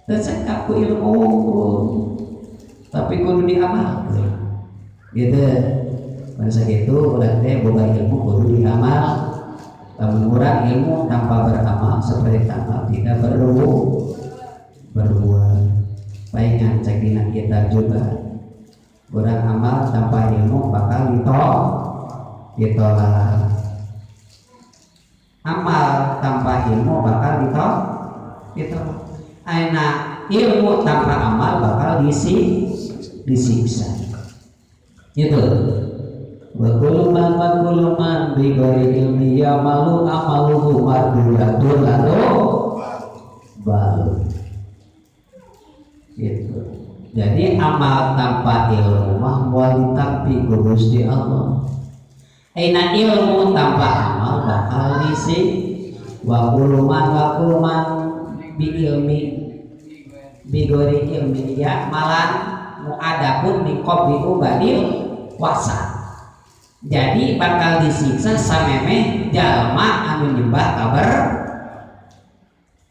tercekap ku ilmu tapi kudu diamal gitu. Masa gitu udah teh boga ilmu kudu diamal. Lamun urang ilmu tanpa beramal seperti tanpa tidak berbuat. Palingan cek dina kita juga urang amal tanpa ilmu bakal ditolak. Amal tanpa ilmu bakal ditolak. Aina ilmu tanpa amal bakal disiksa. Gitu. Wa kullu man bi ghairi ilmi ya'malu amaluhu mardudatun lalu balu. Gitu. Jadi amal tanpa ilmu mah moal ditampi ku Gusti Allah. Aina ilmu tanpa amal bakal wa kullu man bi ilmi bi ghairi ilmi ya'malan mu'adapun min qabli ubadil wasa. Jadi bakal disiksa samemeh jalma anu nyembah kabar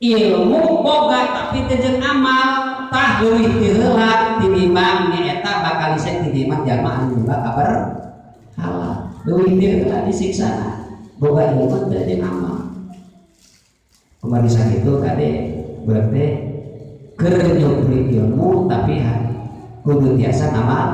ilmu boga tapi teu jeung amal tah leuwih ti heula tinimbang nyaeta bakal disiksa tinimbang jalma anu nyembah kabar halal leuwih ti heula disiksa boga ilmu teu jeung amal. Kumaha sakitu kade berarti keur nyupri ilmu tapi kudu tiasa ngamal